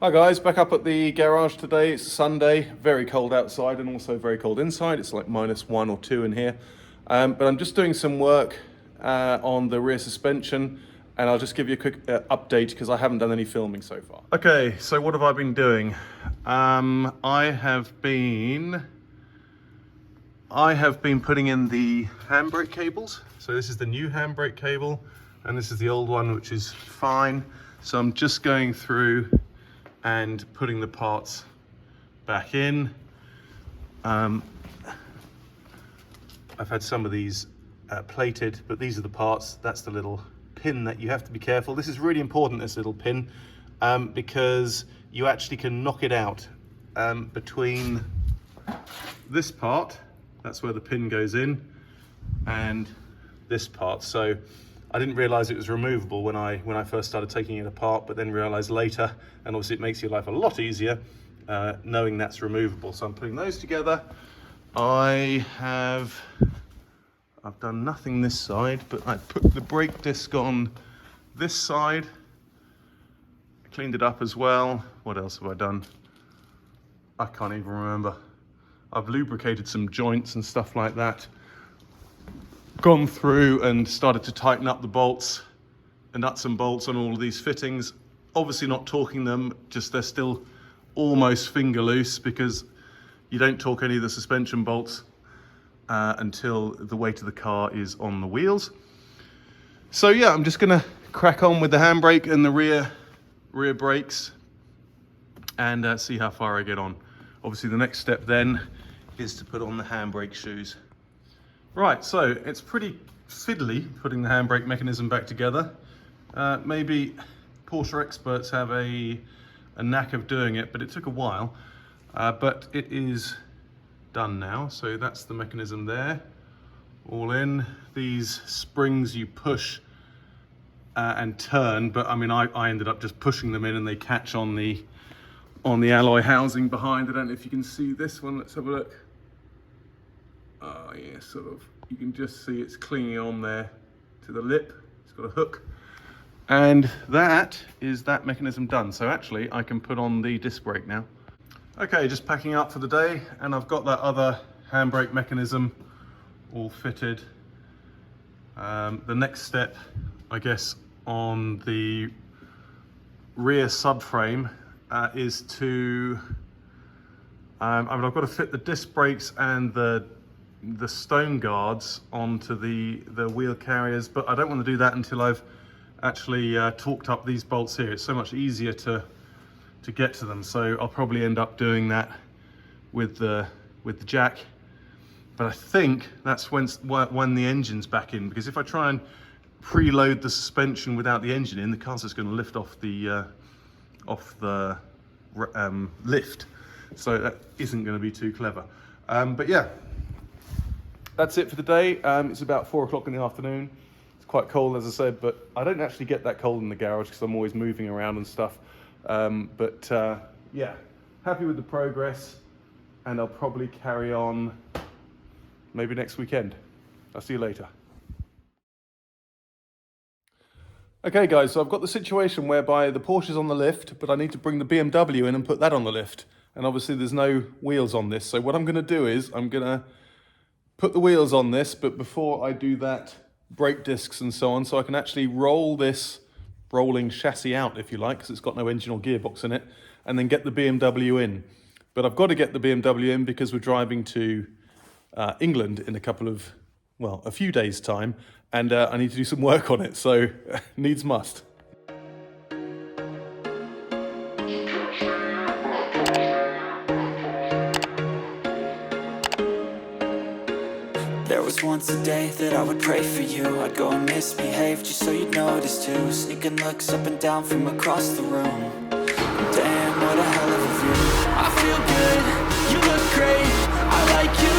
Hi guys, back up at the garage today. It's Sunday, very cold outside and also very cold inside. It's like -1 or 2 in here. But I'm just doing some work on the rear suspension, and I'll just give you a quick update because I haven't done any filming so far. Okay, so what have I been doing? I have been putting in the handbrake cables. So this is the new handbrake cable and this is the old one, which is fine. So I'm just going through and putting the parts back in. I've had some of these plated, but these are the parts. That's the little pin that you have to be careful. This is really important, this little pin, because you actually can knock it out between this part, that's where the pin goes in, and this part. So I didn't realize it was removable when I first started taking it apart, but then realized later, and obviously it makes your life a lot easier knowing that's removable. So I'm putting those together. I've done nothing this side, but I put the brake disc on this side. I cleaned it up as well. What else have I done? I can't even remember. I've lubricated some joints and stuff like that. Gone through and started to tighten up the bolts, the nuts and bolts on all of these fittings. Obviously not torquing them, just they're still almost finger loose because you don't torque any of the suspension bolts until the weight of the car is on the wheels. So yeah, I'm just gonna crack on with the handbrake and the rear brakes and see how far I get on. Obviously the next step then is to put on the handbrake shoes. Right, so it's pretty fiddly putting the handbrake mechanism back together. Maybe Porsche experts have a knack of doing it, but it took a while. But it is done now. So that's the mechanism there, all in. These springs you push and turn, but I mean, I ended up just pushing them in and they catch on the alloy housing behind. I don't know if you can see this one. Let's have a look. Oh yeah, sort of, you can just see it's clinging on there to the lip. It's got a hook. And that is that mechanism done. So actually I can put on the disc brake now. Okay, just packing up for the day, and I've got that other handbrake mechanism all fitted. The next step, I guess, on the rear subframe is to, I mean, I've got to fit the disc brakes and the stone guards onto the wheel carriers, but I don't want to do that until I've actually torqued up these bolts here. It's so much easier to get to them, so I'll probably end up doing that with the jack. But I think that's when the engine's back in, because if I try and preload the suspension without the engine in, the car's just going to lift off the lift, so that isn't going to be too clever. But yeah, that's it for the day. It's about 4 o'clock in the afternoon. It's quite cold, as I said, but I don't actually get that cold in the garage because I'm always moving around and stuff. Yeah, happy with the progress, and I'll probably carry on maybe next weekend. I'll see you later. Okay guys, so I've got the situation whereby the Porsche's on the lift, but I need to bring the BMW in and put that on the lift. And obviously there's no wheels on this. So what I'm gonna do is I'm gonna put the wheels on this, but before I do that, brake discs and so on, so I can actually roll this rolling chassis out, if you like, because it's got no engine or gearbox in it, and then get the BMW in. But I've got to get the BMW in because we're driving to England in a few days time, and I need to do some work on it, so needs must. There was once a day that I would pray for you. I'd go and misbehave just so you'd notice too. Sneaking looks up and down from across the room. Damn, what a hell of a view. I feel good, you look great. I like you,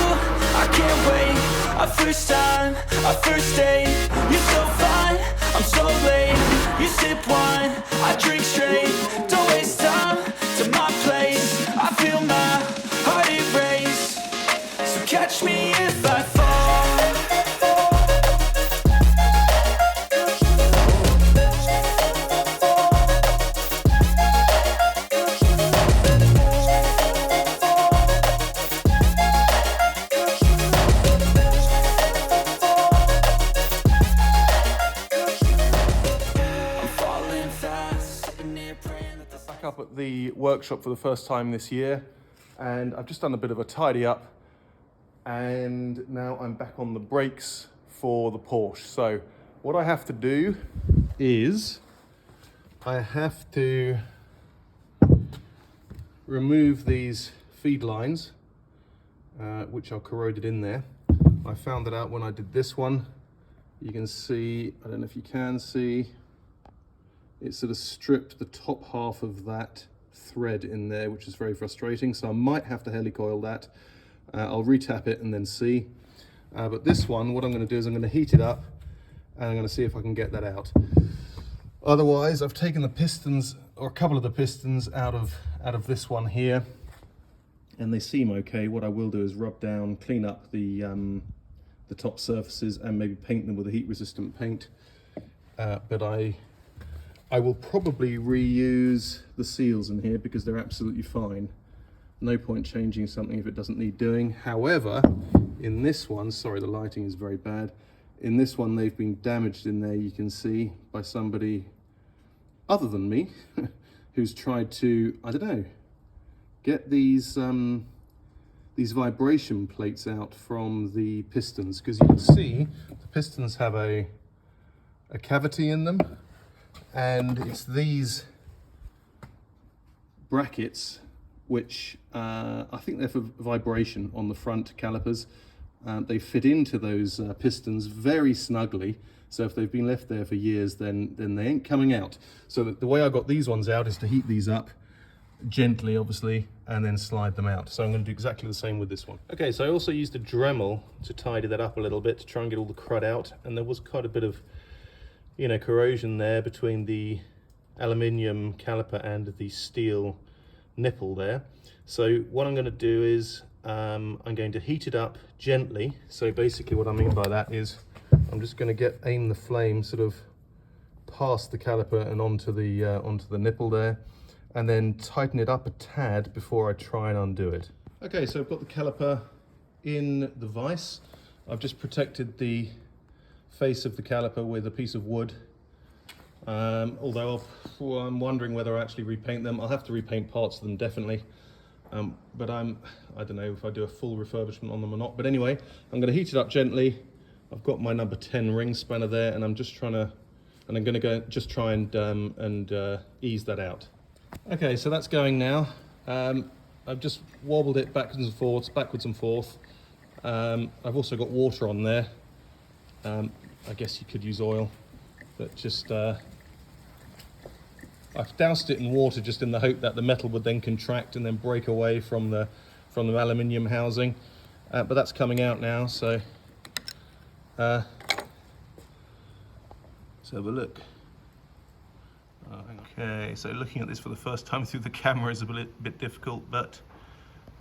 I can't wait. A first time, a first date. You're so fine, I'm so late. You sip wine, I drink straight. Don't waste time to my place. I feel my heart erase. So catch me if I fall. back up at the workshop for the first time this year, and I've just done a bit of a tidy up, and now I'm back on the brakes for the Porsche. So what I have to do is I have to remove these feed lines, which are corroded in there. I found that out when I did this one. You can see, I don't know if you can see, it sort of stripped the top half of that thread in there, which is very frustrating. So I might have to helicoil that. I'll retap it and then see. But this one, what I'm going to do is I'm going to heat it up and I'm going to see if I can get that out. Otherwise, I've taken the pistons, or a couple of the pistons, out of this one here, and they seem okay. What I will do is rub down, clean up the top surfaces and maybe paint them with a heat-resistant paint. But I will probably reuse the seals in here because they're absolutely fine. No point changing something if it doesn't need doing. However, in this one, sorry, the lighting is very bad. In this one, they've been damaged in there, you can see, by somebody other than me, who's tried to, I don't know, get these vibration plates out from the pistons, because you can see the pistons have a cavity in them, and it's these brackets which I think they're for vibration on the front calipers. They fit into those pistons very snugly, so if they've been left there for years, then they ain't coming out. So the way I got these ones out is to heat these up gently, obviously, and then slide them out. So I'm going to do exactly the same with this one. Okay, so I also used a Dremel to tidy that up a little bit to try and get all the crud out, and there was quite a bit of, you know, corrosion there between the aluminium caliper and the steel nipple there. So what I'm going to do is I'm going to heat it up gently. So basically what I mean by that is I'm just going to aim the flame sort of past the caliper and onto the nipple there, and then tighten it up a tad before I try and undo it. Okay, so I've got the caliper in the vise. I've just protected the face of the caliper with a piece of wood. Although I'm wondering whether I actually repaint them. I'll have to repaint parts of them, definitely. But I don't know if I do a full refurbishment on them or not. But anyway, I'm going to heat it up gently. I've got my number 10 ring spanner there, and I'm just trying to, and I'm going to go just try and ease that out. Okay, so that's going now. I've just wobbled it backwards and forth. I've also got water on there. I guess you could use oil, but just I've doused it in water just in the hope that the metal would then contract and then break away from the aluminium housing. But that's coming out now, so let's have a look. Okay, so looking at this for the first time through the camera is a bit difficult, but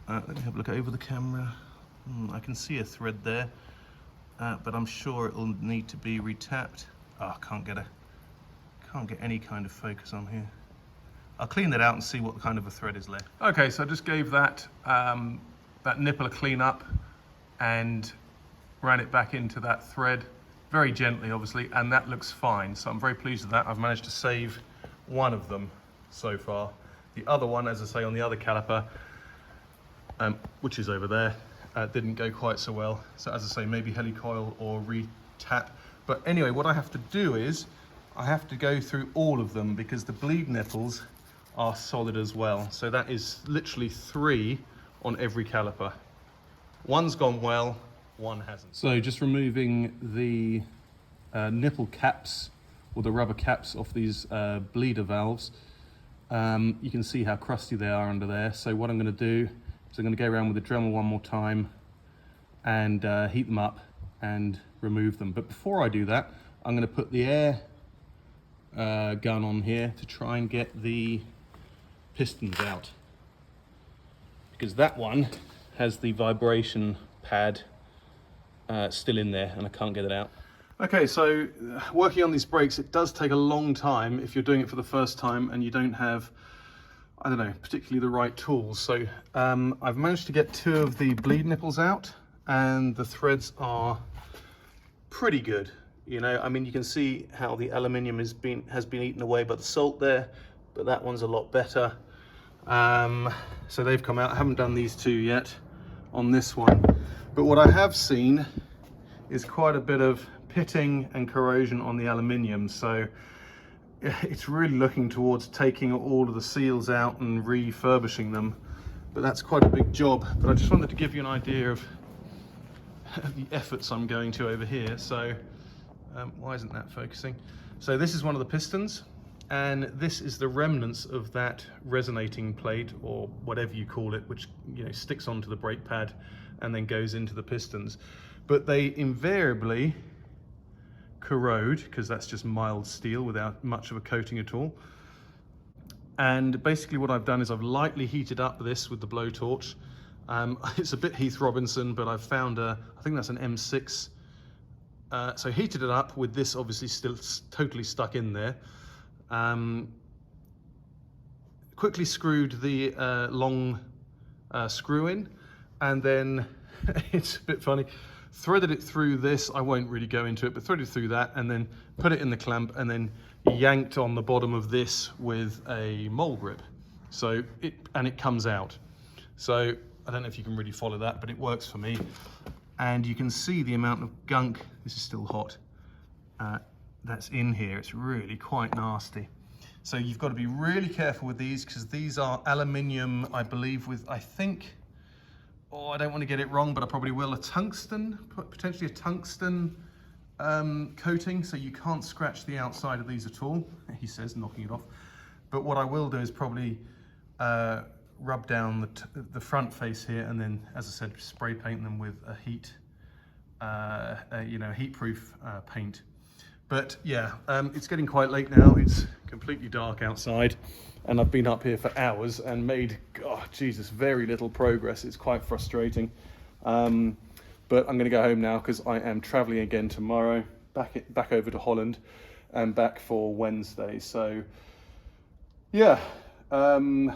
let me have a look over the camera. I can see a thread there, but I'm sure it will need to be retapped. Oh, I can't get any kind of focus on here. I'll clean that out and see what kind of a thread is left. Okay, so I just gave that nipple a clean up and ran it back into that thread very gently, obviously, and that looks fine. So I'm very pleased with that. I've managed to save one of them so far. The other one, as I say, on the other caliper, which is over there, didn't go quite so well. So as I say, maybe helicoil or retap. But anyway, what I have to do is I have to go through all of them because the bleed nipples are solid as well. So that is literally 3 on every caliper. One's gone well, one hasn't. So just removing the nipple caps, or the rubber caps off these bleeder valves. You can see how crusty they are under there. So what I'm going to do is I'm going to go around with the Dremel one more time and heat them up and remove them. But before I do that, I'm going to put the air gun on here to try and get the pistons out, because that one has the vibration pad still in there and I can't get it out. Okay, so working on these brakes, it does take a long time if you're doing it for the first time and you don't have, I don't know, particularly the right tools. So I've managed to get 2 of the bleed nipples out and the threads are pretty good. You know, I mean, you can see how the aluminium has been eaten away by the salt there. but that one's a lot better. So they've come out. I haven't done these two yet on this one, but what I have seen is quite a bit of pitting and corrosion on the aluminium, so it's really looking towards taking all of the seals out and refurbishing them, but that's quite a big job. But I just wanted to give you an idea of the efforts I'm going to over here. So why isn't that focusing? So this is one of the pistons, and this is the remnants of that resonating plate, or whatever you call it, which, you know, sticks onto the brake pad and then goes into the pistons. But they invariably corrode, because that's just mild steel without much of a coating at all. And basically what I've done is I've lightly heated up this with the blowtorch. It's a bit Heath Robinson, but I've found I think that's an M6. So heated it up with this obviously still totally stuck in there. Quickly screwed the long screw in, and then it's a bit funny, threaded it through this. I won't really go into it, but threaded through that and then put it in the clamp, and then yanked on the bottom of this with a mole grip. So it comes out. So I don't know if you can really follow that, but it works for me. And you can see the amount of gunk, this is still hot, that's in here. It's really quite nasty. So you've got to be really careful with these, because these are aluminium, I believe, with, I think, oh, I don't want to get it wrong, but I probably will, a tungsten, potentially a tungsten coating, so you can't scratch the outside of these at all, he says, knocking it off. But what I will do is probably rub down the front face here, and then, as I said, spray paint them with a heat-proof paint. But yeah, it's getting quite late now. It's completely dark outside, and I've been up here for hours and made, oh Jesus, very little progress. It's quite frustrating. But I'm going to go home now, because I am traveling again tomorrow, back over to Holland, and back for Wednesday. So yeah, I'll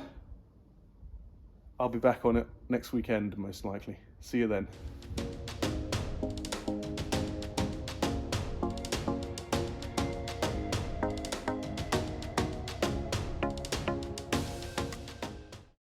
be back on it next weekend, most likely. See you then.